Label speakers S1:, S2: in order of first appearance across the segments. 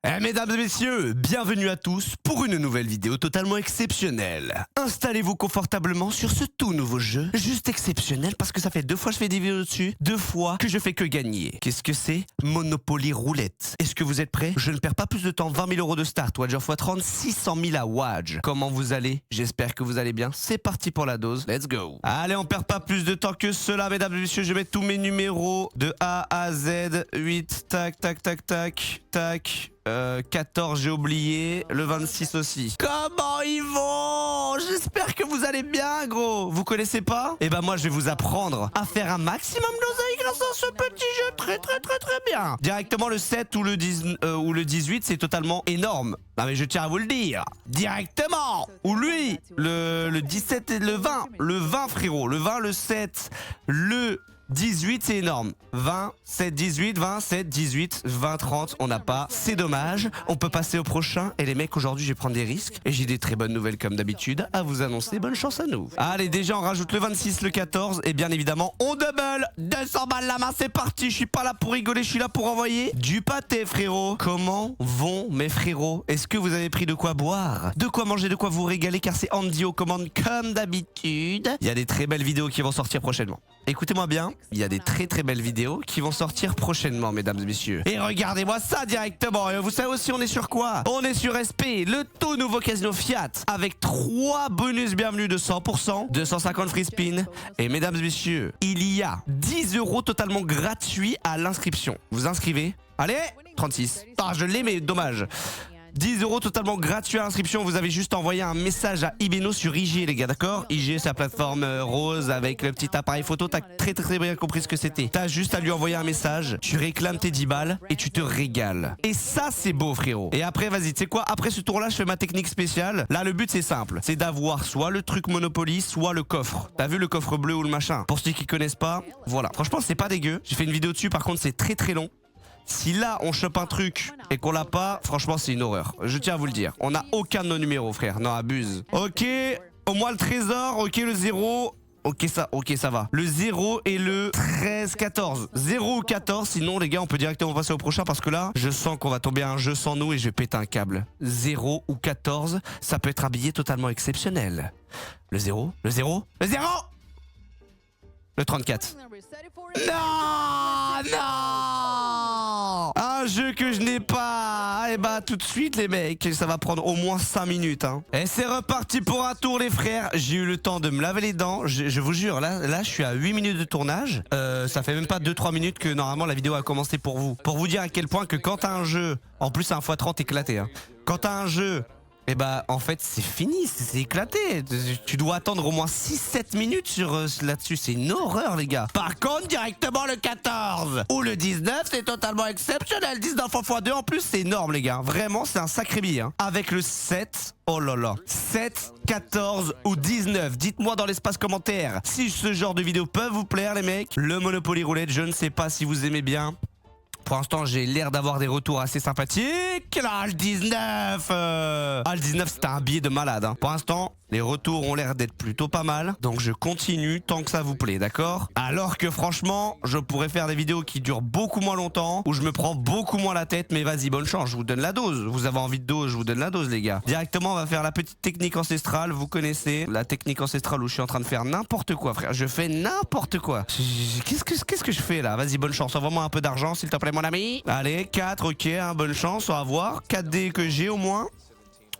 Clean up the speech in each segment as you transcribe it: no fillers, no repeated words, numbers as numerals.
S1: Mesdames et messieurs, bienvenue à tous pour une nouvelle vidéo totalement exceptionnelle. Installez-vous confortablement sur ce tout nouveau jeu, juste exceptionnel parce que ça fait 2 fois que je fais des vidéos dessus, 2 fois que je fais que gagner. Qu'est-ce que c'est? Monopoly Roulette. Est-ce que vous êtes prêts? Je ne perds pas plus de temps, 20 000 € de start, Wager x 30, 600 000 à Wage. Comment vous allez? J'espère que vous allez bien. C'est parti pour la dose, let's go. Allez, on perd pas plus de temps que cela, mesdames et messieurs, je mets tous mes numéros de A à Z, 8, tac, tac, tac, tac, tac. 14 j'ai oublié, le 26 aussi. Comment ils vont? J'espère que vous allez bien, gros. Vous connaissez pas? Eh ben moi je vais vous apprendre à faire un maximum d'oseille grâce à ce petit jeu très bien. Directement le 7 ou le 18 c'est totalement énorme. Non mais je tiens à vous le dire. Directement. Ou lui, le 17 et le 20. Le 20 frérot, le 20, le 7, le 18 c'est énorme. 20, 7, 18, 20, 7, 18, 20, 30, on n'a pas. C'est dommage. On peut passer au prochain. Et les mecs, aujourd'hui, je vais prendre des risques. Et j'ai des très bonnes nouvelles comme d'habitude à vous annoncer. Bonne chance à nous. Allez, déjà, on rajoute le 26, le 14. Et bien évidemment, on double. 200 balles la main, c'est parti. Je suis pas là pour rigoler, je suis là pour envoyer du pâté, frérot. Comment vont mes frérots? Est-ce que vous avez pris de quoi boire? De quoi manger, de quoi vous régaler? Car c'est Andy aux commandes comme d'habitude. Il y a des très belles vidéos qui vont sortir prochainement. Écoutez-moi bien. Il y a des très belles vidéos qui vont sortir prochainement, mesdames et messieurs. Et regardez-moi ça directement. Et vous savez aussi, on est sur quoi? On est sur SP, le tout nouveau casino Fiat, avec 3 bonus bienvenue de 100%, 250 free spin. Et mesdames et messieurs, il y a 10 € totalement gratuits à l'inscription. Vous inscrivez? Allez, 36. Ah, je l'ai, mais dommage. 10 € totalement gratuit à l'inscription. Vous avez juste envoyé un message à Ibeno sur IG, les gars, d'accord? IG, c'est la plateforme rose avec le petit appareil photo. T'as très bien compris ce que c'était. T'as juste à lui envoyer un message. Tu réclames tes 10 balles et tu te régales. Et ça, c'est beau, frérot. Et après, vas-y, tu sais quoi? Après ce tour-là, je fais ma technique spéciale. Là, le but, c'est simple. C'est d'avoir soit le truc Monopoly, soit le coffre. T'as vu le coffre bleu ou le machin? Pour ceux qui connaissent pas, voilà. Franchement, c'est pas dégueu. J'ai fait une vidéo dessus. Par contre, c'est très long. Si là on chope un truc et qu'on l'a pas, franchement c'est une horreur. Je tiens à vous le dire. On n'a aucun de nos numéros, frère. Non, abuse. Ok, au moins le trésor. Ok, le 0. Ok ça va. Le 0 et le 13, 14. 0 ou 14, sinon les gars on peut directement passer au prochain parce que là, je sens qu'on va tomber à un jeu sans nous et je vais péter un câble. 0 ou 14, ça peut être un billet totalement exceptionnel. Le 0, le 0, le 0. Le 34. Non, un jeu que je n'ai pas. Et bah tout de suite les mecs, ça va prendre au moins 5 minutes hein. Et c'est reparti pour un tour les frères. J'ai eu le temps de me laver les dents. Je vous jure, là je suis à 8 minutes de tournage. Ça fait même pas 2-3 minutes que normalement la vidéo a commencé pour vous. Pour vous dire à quel point que quand t'as un jeu, en plus c'est un x30 éclaté hein. Quand t'as un jeu, et bah en fait c'est fini, c'est éclaté. Tu dois attendre au moins 6-7 minutes sur là-dessus. C'est une horreur les gars. Par contre directement le 14 ou le 19 c'est totalement exceptionnel. 19 x 2 en plus c'est énorme les gars. Vraiment c'est un sacré billet hein. Avec le 7, oh là là, 7, 14 ou 19. Dites-moi dans l'espace commentaire si ce genre de vidéos peuvent vous plaire les mecs. Le Monopoly Roulette, je ne sais pas si vous aimez bien. Pour l'instant, j'ai l'air d'avoir des retours assez sympathiques. Là, le 19 le 19, c'était un billet de malade. Hein. Pour l'instant, les retours ont l'air d'être plutôt pas mal. Donc, je continue tant que ça vous plaît, d'accord? Alors que franchement, je pourrais faire des vidéos qui durent beaucoup moins longtemps, où je me prends beaucoup moins la tête. Mais vas-y, bonne chance, je vous donne la dose. Vous avez envie de dose, je vous donne la dose, les gars. Directement, on va faire la petite technique ancestrale. Vous connaissez la technique ancestrale où je suis en train de faire n'importe quoi, frère. Je fais n'importe quoi. Qu'est-ce que je fais, là? Vas-y, bonne chance. Envoie-moi un peu d'argent, s'il te plaît, mon ami. Allez, 4, ok, hein, bonne chance, on va voir. 4D que j'ai au moins.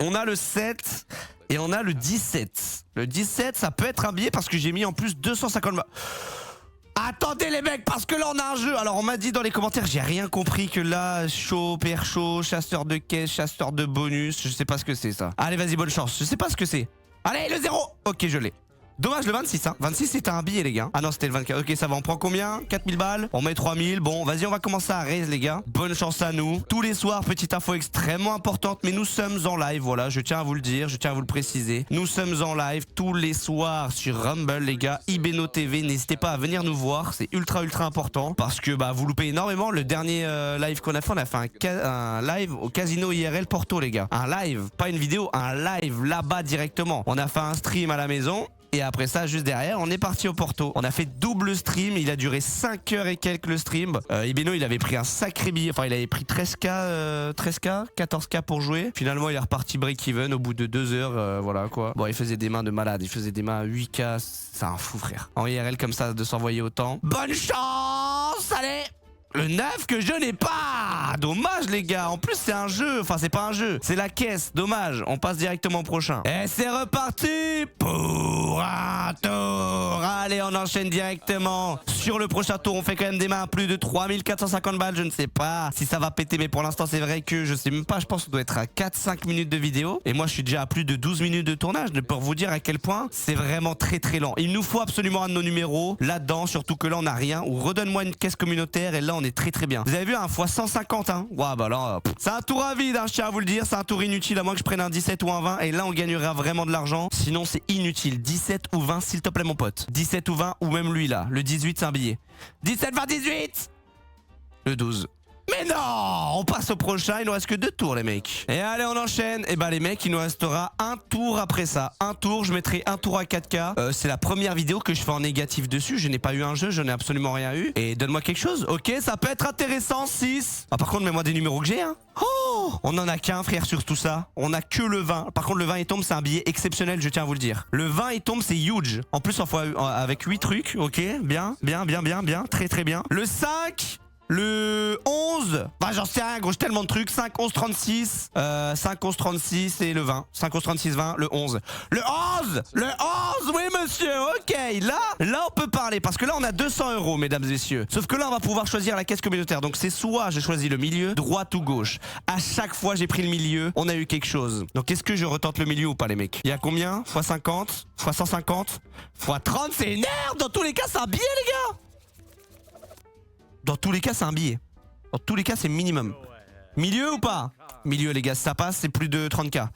S1: On a le 7 et on a le 17. Le 17, ça peut être un billet parce que j'ai mis en plus 250 balles. Attendez les mecs, parce que là on a un jeu. Alors on m'a dit dans les commentaires, j'ai rien compris que là, chaud, père chaud, chasseur de caisse, chasseur de bonus, je sais pas ce que c'est ça. Allez, vas-y, bonne chance, je sais pas ce que c'est. Allez, le 0. Ok, je l'ai. Dommage le 26 hein. 26 c'était un billet les gars. Ah non c'était le 24. Ok ça va, on prend combien? 4000 balles. On met 3000. Bon vas-y on va commencer à raise les gars. Bonne chance à nous. Tous les soirs, petite info extrêmement importante, mais nous sommes en live, voilà, je tiens à vous le dire, je tiens à vous le préciser. Nous sommes en live tous les soirs sur Rumble les gars, Ibeno TV, n'hésitez pas à venir nous voir, c'est ultra important parce que bah vous loupez énormément. Le dernier live qu'on a fait, on a fait un live au casino IRL Porto les gars. Un live, pas une vidéo, un live là-bas directement. On a fait un stream à la maison. Et après ça, juste derrière, on est parti au Porto. On a fait double stream. Il a duré 5 heures et quelques le stream. Ibeno, il avait pris un sacré billet. Enfin, il avait pris 13K, 14K pour jouer. Finalement, il est reparti break-even au bout de 2 heures. Voilà quoi. Bon, il faisait des mains de malade. Il faisait des mains à 8K. C'est un fou, frère. En IRL comme ça, de s'envoyer autant. Bonne chance! Allez! Le 9 que je n'ai pas. Dommage les gars. En plus c'est un jeu. Enfin c'est pas un jeu. C'est la caisse. Dommage. On passe directement au prochain. Et c'est reparti pour un tour. Allez on enchaîne directement. Sur le prochain tour on fait quand même des mains à plus de 3450 balles. Je ne sais pas si ça va péter. Mais pour l'instant c'est vrai que je sais même pas. Je pense qu'on doit être à 4-5 minutes de vidéo. Et moi je suis déjà à plus de 12 minutes de tournage. Pour vous dire à quel point c'est vraiment très très lent. Il nous faut absolument un de nos numéros là-dedans. Surtout que là on n'a rien. Ou redonne-moi une caisse communautaire. Et là on est très très bien. Vous avez vu un fois 150 hein. Ouais bah là c'est un tour à vide hein, je tiens à vous le dire. C'est un tour inutile à moins que je prenne un 17 ou un 20. Et là on gagnera vraiment de l'argent. Sinon c'est inutile. 17 ou 20 s'il te plaît mon pote. 17 ou 20 ou même lui là. Le 18 c'est un billet. 17, 20, 18. Le 12. Mais non, on passe au prochain, il nous reste que 2 tours les mecs. Et allez on enchaîne. Et bah les mecs il nous restera un tour après ça. Un tour, je mettrai un tour à 4K. C'est la première vidéo que je fais en négatif dessus. Je n'ai pas eu un jeu, je n'ai absolument rien eu. Et donne-moi quelque chose. Ok ça peut être intéressant. 6. Ah par contre mets-moi des numéros que j'ai hein. Oh, on en a qu'un frère sur tout ça. On a que le 20. Par contre le 20 il tombe c'est un billet exceptionnel je tiens à vous le dire. Le 20 il tombe c'est huge. En plus avec 8 trucs. Ok bien. Très très bien. Le 5. Le 11, bah j'en sais rien gros, j'ai tellement de trucs. 5, 11, 36, 5, 11, 36 et le 20. 5, 11, 36, 20, le 11. Le 11, oui monsieur, ok. Là on peut parler parce que là on a 200 € mesdames et messieurs. Sauf que là on va pouvoir choisir la caisse communautaire. Donc c'est soit j'ai choisi le milieu, droite ou gauche. À chaque fois j'ai pris le milieu, on a eu quelque chose. Donc est-ce que je retente le milieu ou pas les mecs? Il y a combien? Fois 50, fois 150, fois 30, c'est une heure. Dans tous les cas c'est un billet les gars. Dans tous les cas, c'est un billet. Dans tous les cas, c'est minimum. Milieu ou pas? Milieu, les gars, si ça passe, c'est plus de 30K.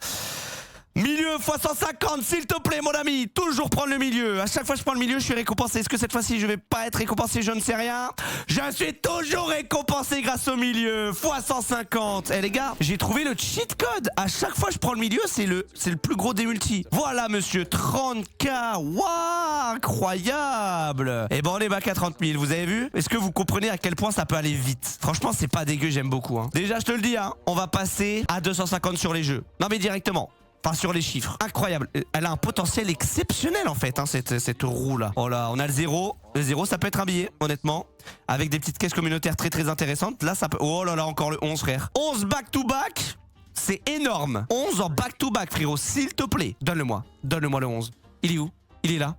S1: Milieu fois 150, s'il te plaît, mon ami. Toujours prendre le milieu. À chaque fois que je prends le milieu, je suis récompensé. Est-ce que cette fois-ci, je vais pas être récompensé? Je ne sais rien. Je suis toujours récompensé grâce au milieu. Fois 150. Eh les gars, j'ai trouvé le cheat code. À chaque fois que je prends le milieu, c'est le plus gros des multis. Voilà, monsieur. 30K. Waouh, incroyable. Et ben, on est back à 30 000. Vous avez vu? Est-ce que vous comprenez à quel point ça peut aller vite? Franchement, c'est pas dégueu. J'aime beaucoup. Hein. Déjà, je te le dis, hein, on va passer à 250 sur les jeux. Non, mais directement. Enfin sur les chiffres, incroyable. Elle a un potentiel exceptionnel en fait hein, cette roue là. Oh là, on a le 0. Le 0 ça peut être un billet honnêtement. Avec des petites caisses communautaires très très intéressantes. Là ça peut... Oh là là encore le 11 frère. 11 back to back. C'est énorme. 11 en back to back frérot. S'il te plaît. Donne-le-moi. Donne-le-moi le 11. Il est où? Il est là.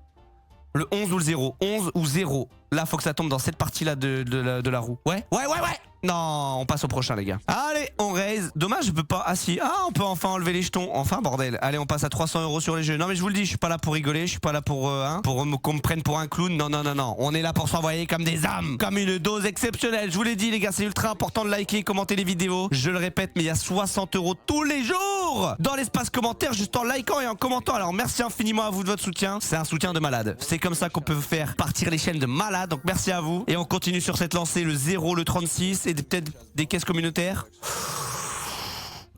S1: Le 11 ou le 0. 11 ou 0. Là faut que ça tombe dans cette partie là de la roue. Ouais. Non, on passe au prochain les gars. Allez, on raise. Dommage, je peux pas. Ah si. Ah, on peut enfin enlever les jetons. Enfin, bordel. Allez, on passe à 300 € sur les jeux. Non mais je vous le dis, je suis pas là pour rigoler. Je suis pas là pour qu'on me prenne pour un clown. Non. On est là pour s'envoyer comme des âmes, comme une dose exceptionnelle. Je vous l'ai dit les gars, c'est ultra important de liker, commenter les vidéos. Je le répète, mais il y a 60 € tous les jours dans l'espace commentaire, juste en likant et en commentant. Alors merci infiniment à vous de votre soutien. C'est un soutien de malade. C'est comme ça qu'on peut faire partir les chaînes de malade. Donc merci à vous. Et on continue sur cette lancée, le 0, le 36 et peut-être des caisses communautaires.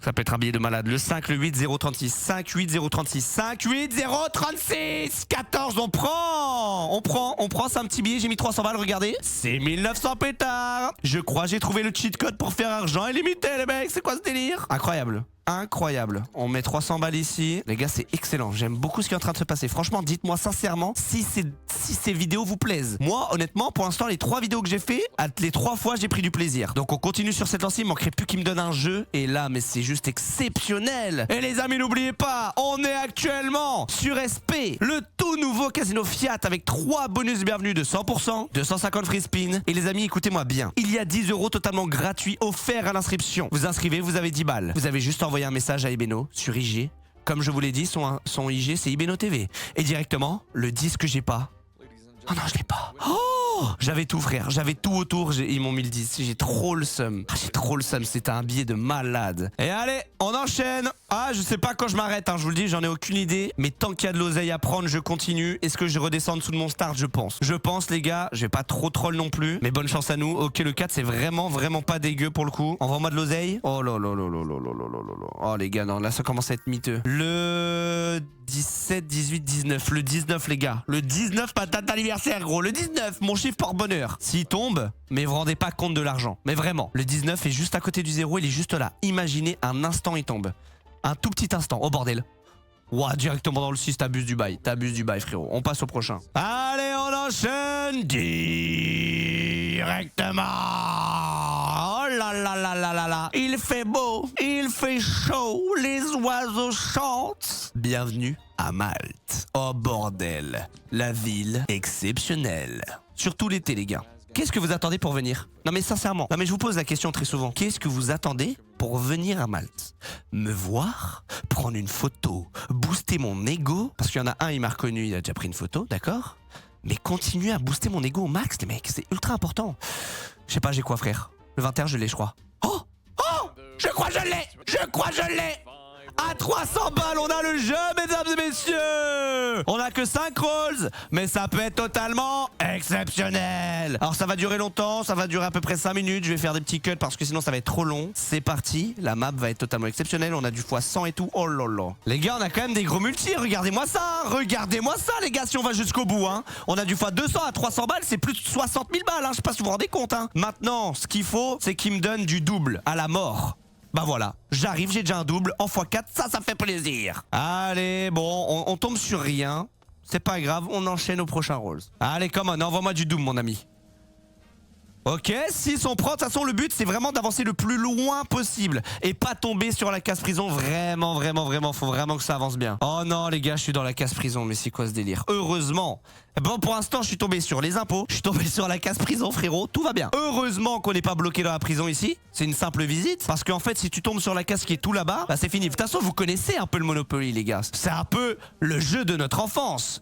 S1: Ça peut être un billet de malade. Le 5, le 8, 0, 36. 5, 8, 0, 36. 5, 8, 0, 36. 14, on prend. C'est un petit billet. J'ai mis 300 balles, regardez. C'est 1900 pétards. Je crois j'ai trouvé le cheat code pour faire argent illimité, les mecs. C'est quoi ce délire? Incroyable. On met 300 balles ici. Les gars, c'est excellent. J'aime beaucoup ce qui est en train de se passer. Franchement, dites-moi sincèrement si ces vidéos vous plaisent. Moi, honnêtement, pour l'instant, les 3 vidéos que j'ai fait, les 3 fois, j'ai pris du plaisir. Donc, on continue sur cette lancée. Il manquerait plus qu'il me donne un jeu. Et là, mais c'est juste exceptionnel. Et les amis, n'oubliez pas, on est actuellement sur SP, le tout nouveau casino Fiat avec 3 bonus bienvenus de 100%, 250 free spin. Et les amis, écoutez-moi bien. Il y a 10 € totalement gratuits offerts à l'inscription. Vous inscrivez, vous avez 10 balles. Vous avez juste envoyé un message à Ibeno sur IG. Comme je vous l'ai dit, son IG c'est Ibeno TV. Et directement, le disque que j'ai pas. Oh non, je l'ai pas. Oh, j'avais tout frère, j'avais tout autour, ils m'ont mis le 10. J'ai trop le seum. J'ai trop le seum, c'était un billet de malade. Et allez, on enchaîne. Ah, je sais pas quand je m'arrête, hein, je vous le dis, j'en ai aucune idée. Mais tant qu'il y a de l'oseille à prendre, je continue. Est-ce que je redescends en dessous de mon start? Je pense. Je pense, les gars, je vais pas trop troll non plus. Mais bonne chance à nous. Ok, le 4, c'est vraiment pas dégueu pour le coup. Envoie-moi de l'oseille. Oh là là là là là là là là là. Oh les gars, non, là ça commence à être miteux. Le 17, 18, 19. Le 19, les gars. Le 19, ma date d'anniversaire, gros. Le 19, mon chiffre porte-bonheur. S'il tombe, mais vous vous rendez pas compte de l'argent. Mais vraiment, le 19 est juste à côté du 0, il est juste là. Imaginez un instant, il tombe. Un tout petit instant. Oh bordel. Ouah, directement dans le 6, t'abuses du bail. T'abuses du bail, frérot. On passe au prochain. Allez, on enchaîne directement. Oh là là là là là là. Il fait beau, il fait chaud, les oiseaux chantent. Bienvenue à Malte. Oh bordel. La ville exceptionnelle. Surtout l'été, les gars. Qu'est-ce que vous attendez pour venir? Non mais sincèrement, non mais je vous pose la question très souvent. Qu'est-ce que vous attendez pour venir à Malte? Me voir, prendre une photo, booster mon ego? Parce qu'il y en a un, il m'a reconnu, il a déjà pris une photo, d'accord? Mais continuer à booster mon ego au max, les mecs, c'est ultra important. Je sais pas, j'ai quoi, frère? Le 21, je l'ai, je crois. Oh! Oh! Je crois que je l'ai! Je crois que je l'ai! À 300 balles, on a le jeu, mesdames et messieurs. On a que 5 rolls, mais ça peut être totalement exceptionnel. Alors ça va durer longtemps, ça va durer à peu près 5 minutes. Je vais faire des petits cuts parce que sinon ça va être trop long. C'est parti, la map va être totalement exceptionnelle. On a du x100 et tout, oh là là. Les gars, on a quand même des gros multis, regardez-moi ça. Regardez-moi ça, les gars, si on va jusqu'au bout, hein. On a du x200 à 300 balles, c'est plus de 60 000 balles, hein. Je sais pas si vous vous rendez compte, hein. Maintenant, ce qu'il faut, c'est qu'il me donne du double à la mort. Bah voilà, j'arrive, j'ai déjà un double en x4, ça fait plaisir. Allez, bon, on tombe sur rien. C'est pas grave, on enchaîne au prochain rolls. Allez, come on, envoie-moi du double, mon ami. Ok, 6 on prend. De toute façon, le but, c'est vraiment d'avancer le plus loin possible. Et pas tomber sur la case prison. Vraiment, faut vraiment que ça avance bien. Oh non, les gars, je suis dans la case prison. Mais c'est quoi ce délire? Heureusement. Bon, pour l'instant, je suis tombé sur les impôts. Je suis tombé sur la case prison, frérot. Tout va bien. Heureusement qu'on n'est pas bloqué dans la prison ici. C'est une simple visite. Parce qu'en fait, si tu tombes sur la case qui est tout là-bas, bah c'est fini. De toute façon, vous connaissez un peu le Monopoly, les gars. C'est un peu le jeu de notre enfance.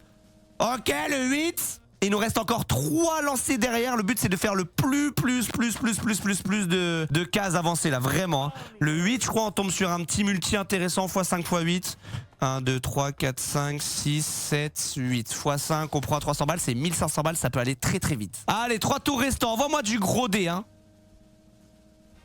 S1: Ok, le 8. Il nous reste encore 3 lancers derrière. Le but, c'est de faire le plus de cases avancées, là, vraiment. Le 8, je crois, on tombe sur un petit multi intéressant, x5, x8. 1, 2, 3, 4, 5, 6, 7, 8. x5, on prend à 300 balles, c'est 1500 balles, ça peut aller très vite. Allez, 3 tours restants. Envoie-moi du gros dé, hein.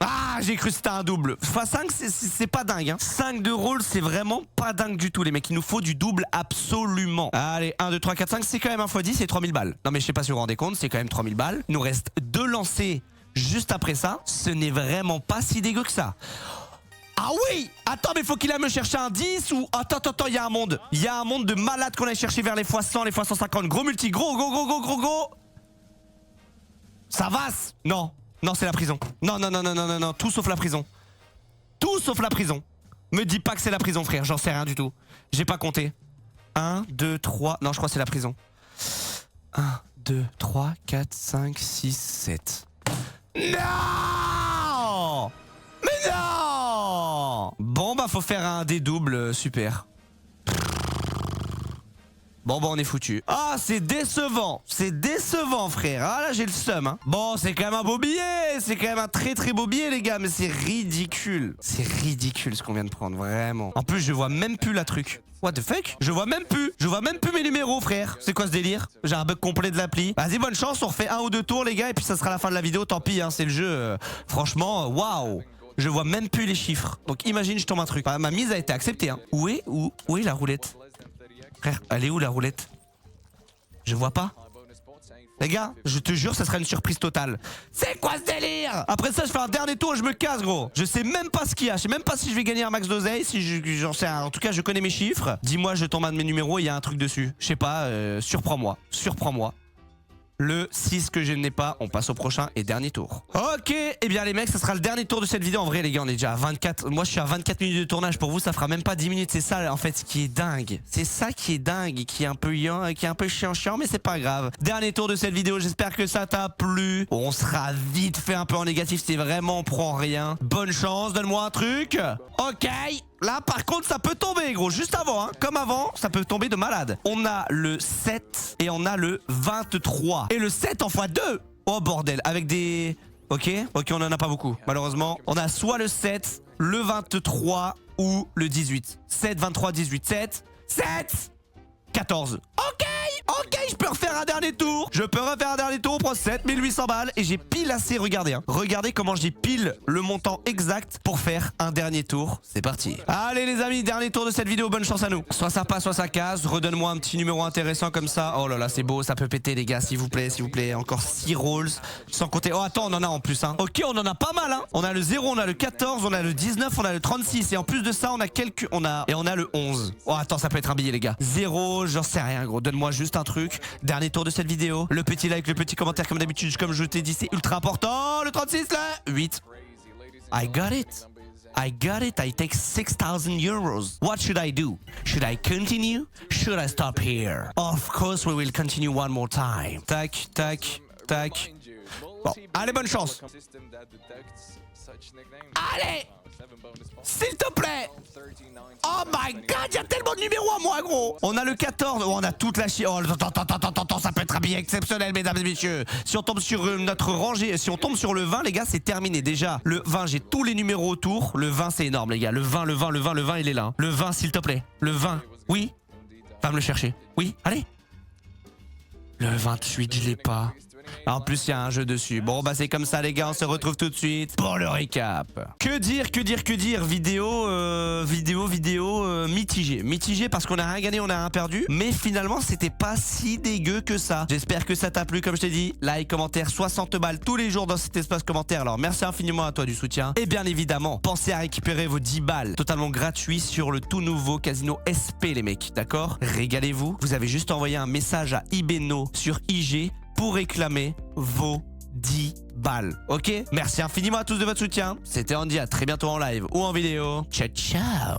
S1: Ah, j'ai cru que c'était un double. x5, c'est pas dingue, hein. 5 de roll, c'est vraiment pas dingue du tout, les mecs. Il nous faut du double absolument. Allez, 1, 2, 3, 4, 5, c'est quand même un x10, c'est 3000 balles. Non, mais je sais pas si vous vous rendez compte, c'est quand même 3000 balles. Il nous reste 2 lancers juste après ça. Ce n'est vraiment pas si dégueu que ça. Ah oui! Attends, mais faut qu'il aille me chercher un 10 ou... Attends, il y a un monde. Il y a un monde de malades qu'on aille chercher vers les x100, les x150. Gros multi, gros. Ça va? Non. Non, c'est la prison. Non. Tout sauf la prison. Tout sauf la prison. Me dis pas que c'est la prison, frère. J'en sais rien du tout. J'ai pas compté. 1, 2, 3. Non, je crois que c'est la prison. 1, 2, 3, 4, 5, 6, 7. Non! Mais non! Bon, bah, faut faire un dé double. Super. Bon, bah, on est foutu. Ah, c'est décevant. C'est décevant, frère. Ah, là, j'ai le seum, hein. Bon, c'est quand même un beau billet. C'est quand même un très beau billet, les gars. Mais c'est ridicule. C'est ridicule ce qu'on vient de prendre, vraiment. En plus, je vois même plus la truc. What the fuck? Je vois même plus mes numéros, frère. C'est quoi ce délire? J'ai un bug complet de l'appli. Vas-y, bonne chance. On refait 1 ou 2 tours, les gars. Et puis, ça sera la fin de la vidéo. Tant pis, hein. C'est le jeu. Franchement, waouh. Je vois même plus les chiffres. Donc, imagine, je tombe un truc. Bah, ma mise a été acceptée, hein. Où est la roulette? Frère, elle est où la roulette? Je vois pas. Les gars, je te jure, ça sera une surprise totale. C'est quoi ce délire? Après ça, je fais un dernier tour et je me casse, gros. Je sais même pas ce qu'il y a. Je sais même pas si je vais gagner un max d'oseille. Si j'en sais rien. En tout cas, je connais mes chiffres. Dis-moi, je tombe un de mes numéros et il y a un truc dessus. Je sais pas, surprends-moi. Surprends-moi. Le 6 que je n'ai pas, on passe au prochain et dernier tour. Ok, eh bien les mecs, ça sera le dernier tour de cette vidéo. En vrai les gars, on est déjà à 24. Moi je suis à 24 minutes de tournage. Pour vous, ça fera même pas 10 minutes. C'est ça en fait qui est dingue. C'est ça qui est dingue, qui est un peu chiant, mais c'est pas grave. Dernier tour de cette vidéo, j'espère que ça t'a plu. On sera vite fait un peu en négatif si vraiment on prend rien. Bonne chance, donne-moi un truc. Ok. Là, par contre, ça peut tomber, gros. Juste avant, hein. Comme avant, ça peut tomber de malade. On a le 7 et on a le 23. Et le 7 en x2. Oh, bordel. Avec des... Ok, on en a pas beaucoup, malheureusement. On a soit le 7, le 23 ou le 18. 7, 23, 18, 7, 7, 14. Ok, je peux refaire un dernier tour. Je peux refaire un dernier tour, on prend 7800 balles et j'ai pile assez, regardez. Regardez comment j'ai pile le montant exact pour faire un dernier tour. C'est parti. Allez les amis, dernier tour de cette vidéo, bonne chance à nous. Soit ça passe, soit ça casse. Redonne-moi un petit numéro intéressant comme ça. Oh là là, c'est beau, ça peut péter les gars, s'il vous plaît, s'il vous plaît. Encore 6 rolls, sans compter... Oh attends, on en a en plus, hein. Ok, on en a pas mal, hein. On a le 0, on a le 14, on a le 19, on a le 36. Et en plus de ça, on a quelques... Et on a le 11. Oh attends, ça peut être un billet les gars. 0, j'en sais rien gros. Donne-moi juste un truc. Dernier tour de cette vidéo. Le petit like, le petit commentaire comme d'habitude, comme je t'ai dit, c'est ultra important. Le 36 là, 8. I got it. I got it. I take 6,000 euros. What should I do? Should I continue? Should I stop here? Of course we will continue one more time. Tac, tac, tac. Bon, allez, bonne chance. Allez, s'il te plaît. Oh my god, il y a tellement de numéros à moi, gros. On a le 14, oh, on a toute la Oh, attends, ça peut être un billet exceptionnel, mesdames et messieurs. Si on tombe sur notre rangée, si on tombe sur le 20, les gars, c'est terminé. Déjà, le 20, j'ai tous les numéros autour. Le 20, c'est énorme, les gars. Le 20, il est là. Le 20, s'il te plaît. Le 20, oui. Va me le chercher. Oui, allez. Le 28, je l'ai pas. En plus, il y a un jeu dessus. Bon, bah c'est comme ça, les gars. On se retrouve tout de suite pour le récap. Que dire. Vidéo mitigée. Mitigée parce qu'on a rien gagné, on a rien perdu. Mais finalement, c'était pas si dégueu que ça. J'espère que ça t'a plu, comme je t'ai dit. Like, commentaire, 60 balles tous les jours dans cet espace commentaire. Alors, merci infiniment à toi du soutien. Et bien évidemment, pensez à récupérer vos 10 balles totalement gratuits sur le tout nouveau Casino SP, les mecs. D'accord? Régalez-vous. Vous avez juste envoyé un message à Ibeno sur IG pour réclamer vos 10 balles. Ok? Merci infiniment à tous de votre soutien. C'était Andy, à très bientôt en live ou en vidéo. Ciao, ciao!